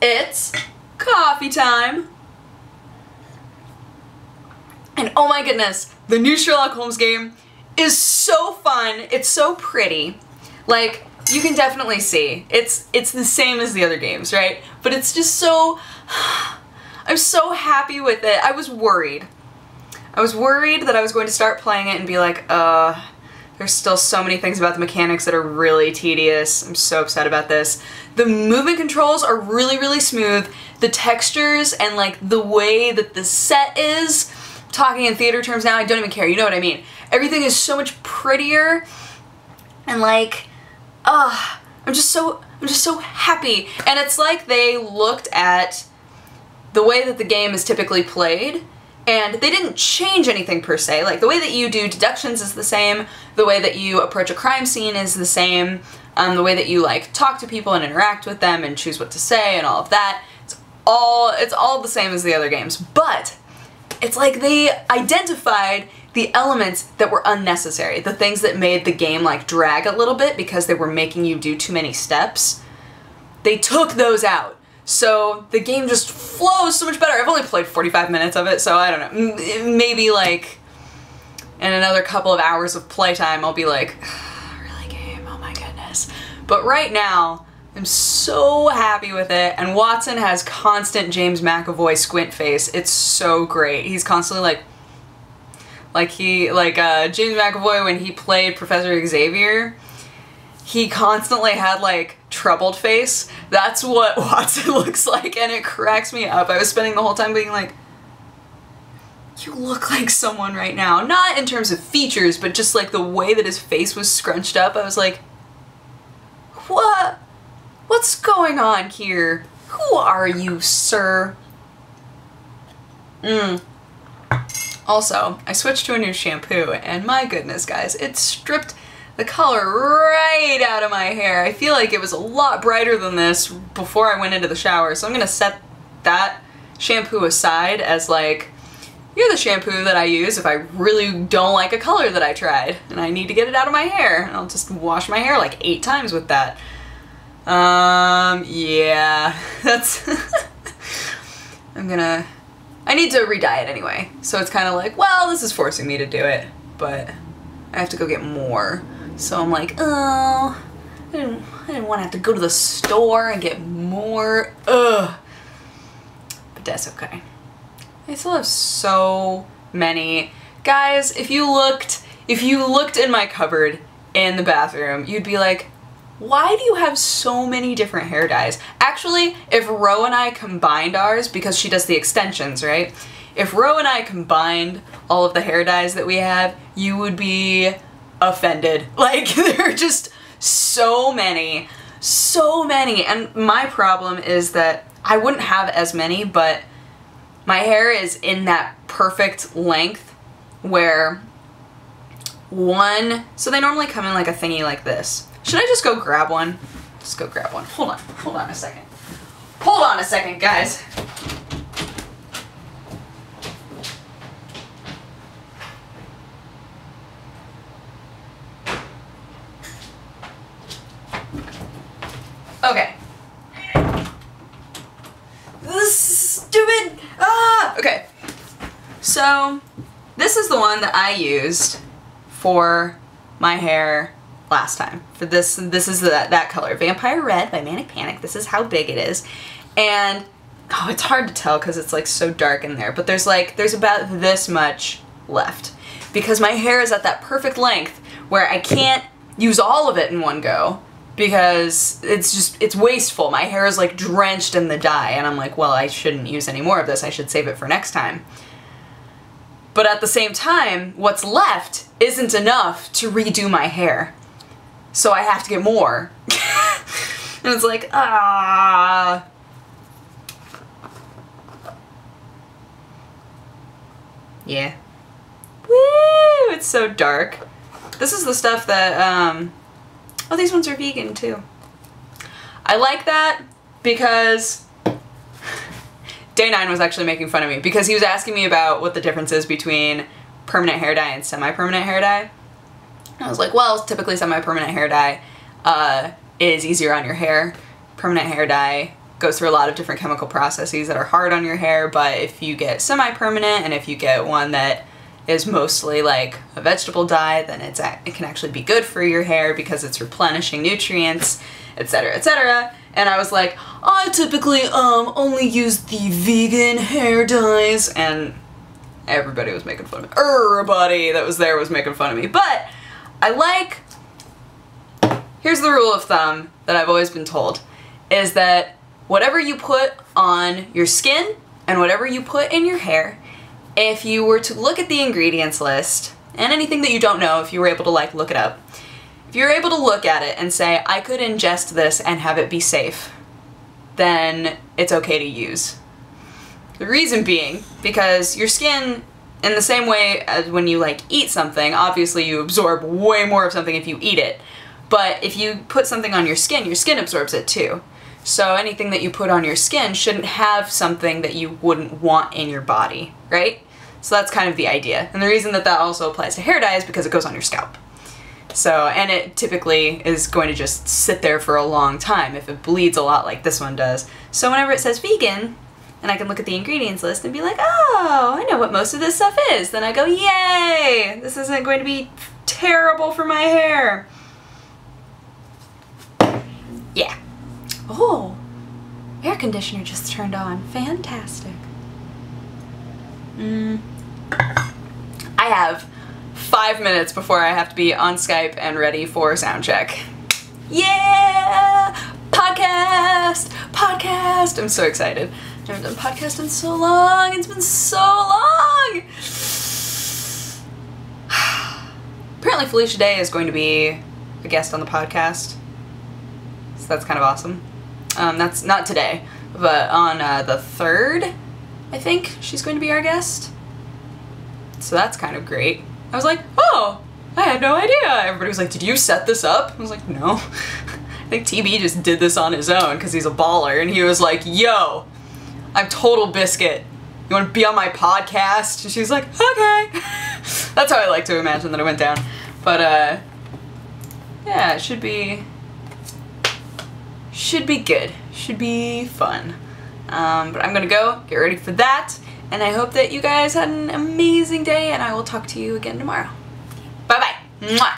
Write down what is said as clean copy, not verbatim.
It's coffee time! And oh my goodness, the new Sherlock Holmes game is so fun. It's so pretty. Like, you can definitely see. It's the same as the other games, right? But it's just so... I'm so happy with it. I was worried. I was worried that I was going to start playing it and be like, there's still so many things about the mechanics that are really tedious. I'm so upset about this. The movement controls are really, really smooth. The textures and like the way that the set is, talking in theater terms now, I don't even care, you know what I mean. Everything is so much prettier and like, I'm just so happy. And it's like they looked at the way that the game is typically played and they didn't change anything per se. Like the way that you do deductions is the same, the way that you approach a crime scene is the same, the way that you like talk to people and interact with them and choose what to say and all of that. It's all the same as the other games, but it's like they identified the elements that were unnecessary, the things that made the game like drag a little bit because they were making you do too many steps. They took those out. So the game just flows so much better. I've only played 45 minutes of it, so I don't know. Maybe like in another couple of hours of playtime I'll be like, really game, oh my goodness. But right now, I'm so happy with it, and Watson has constant James McAvoy squint face. It's so great. He's constantly James McAvoy when he played Professor Xavier, he constantly had like troubled face. That's what Watson looks like, and it cracks me up. I was spending the whole time being like, you look like someone right now. Not in terms of features, but just like the way that his face was scrunched up. I was like, what? What's going on here? Who are you, sir? Also, I switched to a new shampoo, and my goodness, guys, it stripped the color right out of my hair. I feel like it was a lot brighter than this before I went into the shower, so I'm gonna set that shampoo aside as like, you're the shampoo that I use if I really don't like a color that I tried, and I need to get it out of my hair. And I'll just wash my hair like 8 times with that. Yeah, that's... I need to re-dye it anyway. So it's kind of like, well, this is forcing me to do it, but I have to go get more. So I'm like, oh, I didn't want to have to go to the store and get more. Ugh. But that's okay. I still have so many. Guys, if you looked in my cupboard in the bathroom, you'd be like, why do you have so many different hair dyes? Actually, if Ro and I combined ours, because she does the extensions, right? If Ro and I combined all of the hair dyes that we have, you would be offended. Like, there are just so many. So many. And my problem is that I wouldn't have as many, but my hair is in that perfect length where so they normally come in like a thingy like this. Should I just go grab one? Just go grab one. Hold on a second. Hold on a second, guys. Okay. This is stupid. Okay. So, this is the one that I used for my hair last time. For this is that color, Vampire Red by Manic Panic. This is how big it is. And oh, it's hard to tell because it's like so dark in there, but there's about this much left because my hair is at that perfect length where I can't use all of it in one go because it's wasteful. My hair is like drenched in the dye and I'm like, well, I shouldn't use any more of this. I should save it for next time. But at the same time, what's left isn't enough to redo my hair. So I have to get more. And it's like, yeah. Woo! It's so dark. This is the stuff that, oh, these ones are vegan too. I like that because Day 9 was actually making fun of me because he was asking me about what the difference is between permanent hair dye and semi-permanent hair dye. I was like, well, typically semi-permanent hair dye is easier on your hair. Permanent hair dye goes through a lot of different chemical processes that are hard on your hair, but if you get semi-permanent and if you get one that is mostly like a vegetable dye, then it can actually be good for your hair because it's replenishing nutrients, etc., etc. And I was like, I typically only use the vegan hair dyes, and everybody was making fun of me. Everybody that was there was making fun of me. But I like, here's the rule of thumb that I've always been told, is that whatever you put on your skin and whatever you put in your hair, if you were to look at the ingredients list, and anything that you don't know, if you were able to like look it up, if you're able to look at it and say, I could ingest this and have it be safe, then it's okay to use. The reason being, because your skin, in the same way as when you like eat something, obviously you absorb way more of something if you eat it, but if you put something on your skin absorbs it too. So anything that you put on your skin shouldn't have something that you wouldn't want in your body, right? So that's kind of the idea. And the reason that that also applies to hair dye is because it goes on your scalp. So, and it typically is going to just sit there for a long time if it bleeds a lot like this one does. So whenever it says vegan, and I can look at the ingredients list and be like, oh, I know what most of this stuff is, then I go, yay! This isn't going to be terrible for my hair. Yeah. Oh, air conditioner just turned on. Fantastic. I have 5 minutes before I have to be on Skype and ready for sound check. Yeah! Podcast! Podcast! I'm so excited. I haven't done podcast in so long. It's been so long! Apparently Felicia Day is going to be a guest on the podcast. So that's kind of awesome. That's not today, but on the 3rd, I think, she's going to be our guest. So that's kind of great. I was like, oh, I had no idea. Everybody was like, did you set this up? I was like, no. I think TB just did this on his own because he's a baller, and he was like, yo, I'm Total Biscuit. You want to be on my podcast? And she's like, okay. That's how I like to imagine that it went down. But, yeah, it should be good. Should be fun. But I'm gonna go, get ready for that, and I hope that you guys had an amazing day, and I will talk to you again tomorrow. Bye-bye. Mwah.